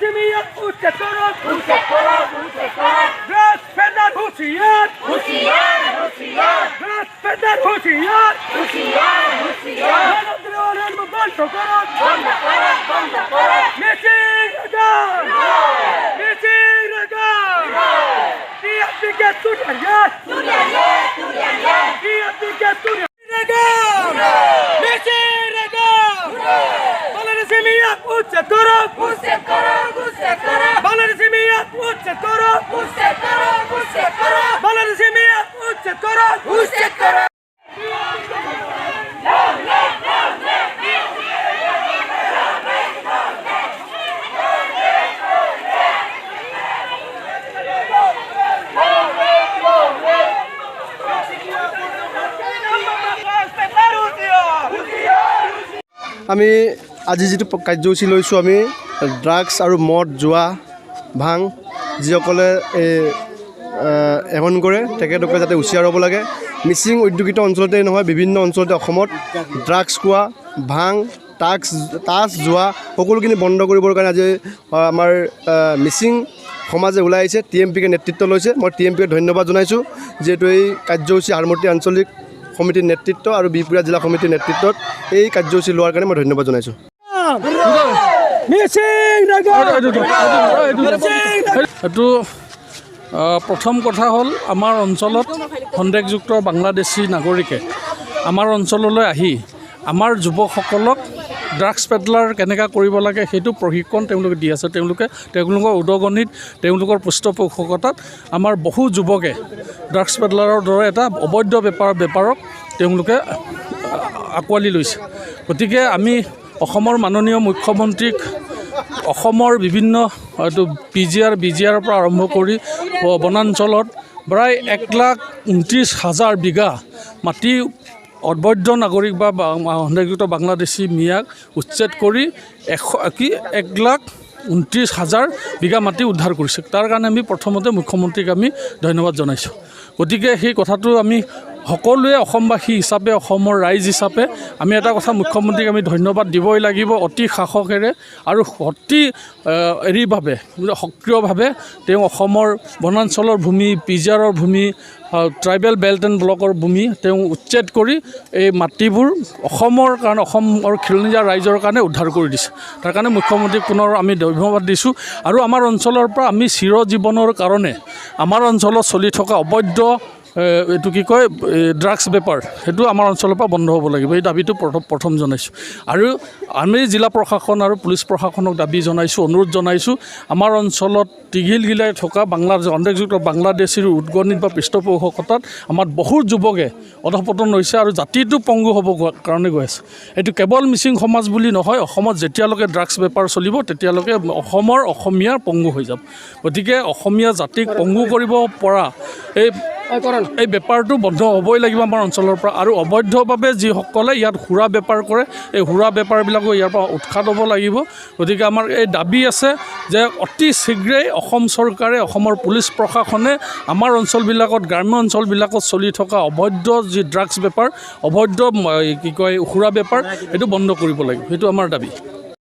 জমিয়ত উচ্ছেদ করো ড্রাগস পেডার হুঁশিয়ার ড্রাগস পেডার হুঁশিয়ার মানবদ্রোহের বন্ধ করো মিছিল লাগান টিআরপিকে তুলিয়ে টিআরপিকে তুলিয়ে মিছিল লাগান বাংলাদেশ জমিয়ত উচ্ছেদ করো বাংলাদেশ জমিয়ত উচ্ছেদ করো বাংলাদেশ জমিয়ত উচ্ছেদ করো আমি আজি যিটো কাৰ্যসূচী লৈছোঁ আমি ড্ৰাগছ আৰু মদ জুৱা ভাং যিসকলে সেৱন কৰে তেখেতলোকে যাতে হুঁচিয়াৰ হ'ব লাগে। মিচিং উদ্যোগিত অঞ্চলতেই নহয় বিভিন্ন অঞ্চলতে অসমত ড্ৰাগছ খোৱা ভাং তাছ জুৱা সকলোখিনি বন্ধ কৰিবৰ কাৰণে আজি আমাৰ মিচিং সমাজে ওলাই আহিছে। TMPকে নেতৃত্ব লৈছে। মই TMPকে ধন্যবাদ জনাইছোঁ যিহেতু এই কাৰ্যসূচী হাৰমতি আঞ্চলিক সমিতিৰ নেতৃত্ব আৰু বিহপুৰীয়া জিলা সমিতিৰ নেতৃত্বত এই কাৰ্যসূচী লোৱাৰ কাৰণে মই ধন্যবাদ জনাইছোঁ। এইটো প্ৰথম কথা হ'ল আমাৰ অঞ্চলত সন্দেহযুক্ত বাংলাদেশী নাগৰিকে আমাৰ অঞ্চললৈ আহি আমাৰ যুৱকসকলক ড্ৰাগছ পেডলাৰ কেনেকৈ কৰিব লাগে সেইটো প্ৰশিক্ষণ তেওঁলোকে দি আছে। তেওঁলোকৰ উদগনিত তেওঁলোকৰ পৃষ্ঠপোষকতাত আমাৰ বহু যুৱকে ড্ৰাগছ পেডলাৰৰ দৰে এটা অবৈধ বেপাৰক তেওঁলোকে আঁকোৱালি লৈছে। গতিকে আমি অসমৰ মাননীয় মুখ্যমন্ত্ৰীক অসমৰ বিভিন্ন এইটো BGR পৰা আৰম্ভ কৰি বনাঞ্চলত প্ৰায় 1,29,000 বিঘা মাটি অবৈধ নাগৰিক বা সন্দেহযুক্ত বাংলাদেশী মিয়াক উচ্ছেদ কৰি 1,29,000 বিঘা মাটি উদ্ধাৰ কৰিছে। তাৰ কাৰণে আমি প্ৰথমতে মুখ্যমন্ত্ৰীক আমি ধন্যবাদ জনাইছোঁ। গতিকে সেই কথাটো আমি সকলোৱে অসমবাসী হিচাপে অসমৰ ৰাইজ হিচাপে আমি এটা কথা মুখ্যমন্ত্ৰীক আমি ধন্যবাদ দিবই লাগিব। অতি সাহসেৰে আৰু অতি হেৰিভাৱে সক্ৰিয়ভাৱে তেওঁ অসমৰ বনাঞ্চলৰ ভূমি BGRৰ ভূমি ট্ৰাইবেল বেল্ট এণ্ড ব্লকৰ ভূমি তেওঁ উচ্ছেদ কৰি এই মাটিবোৰ অসমৰ কাৰণে অসম আৰু খিলঞ্জীয়া ৰাইজৰ কাৰণে উদ্ধাৰ কৰি দিছে। তাৰ কাৰণে মুখ্যমন্ত্ৰীক পুনৰ আমি ধন্যবাদ দিছোঁ। আৰু আমাৰ অঞ্চলৰ পৰা আমি চিৰজীৱনৰ কাৰণে আমাৰ অঞ্চলত চলি থকা অবৈধ এইটো কি কয় ড্ৰাগছ বেপাৰ সেইটো আমাৰ অঞ্চলৰ পৰা বন্ধ হ'ব লাগিব। এই দাবীটো প্ৰথম জনাইছোঁ। আৰু আমি জিলা প্ৰশাসন আৰু পুলিচ প্ৰশাসনক দাবী জনাইছোঁ, অনুৰোধ জনাইছোঁ আমাৰ অঞ্চলত টিঘিলঘিলাই থকা সন্দেহযুক্ত বাংলাদেশীৰ উদগনিত বা পৃষ্ঠপোষকতাত আমাৰ বহুত যুৱকে অধপতন হৈছে আৰু জাতিটো পংগু হ'ব কাৰণে গৈ আছে। এইটো কেৱল মিচিং সমাজ বুলি নহয়, অসমত যেতিয়ালৈকে ড্ৰাগছ বেপাৰ চলিব তেতিয়ালৈকে অসমীয়াৰ পংগু হৈ যাব। গতিকে অসমীয়া জাতিক পংগু কৰিব পৰা এই বেপাৰটো বন্ধ হ'বই লাগিব আমাৰ অঞ্চলৰ পৰা। আৰু অবৈধভাৱে যিসকলে ইয়াত সুৰা বেপাৰ কৰে এই সুৰা বেপাৰবিলাকো ইয়াৰ পৰা উৎখাত হ'ব লাগিব। গতিকে আমাৰ এই দাবী আছে যে অতি শীঘ্ৰেই অসম চৰকাৰে অসমৰ পুলিচ প্ৰশাসনে আমাৰ অঞ্চলবিলাকত গ্ৰাম্য অঞ্চলবিলাকত চলি থকা অবৈধ যি ড্ৰাগছ বেপাৰ অবৈধ কি কয় সুৰা বেপাৰ এইটো বন্ধ কৰিব লাগিব। সেইটো আমাৰ দাবী।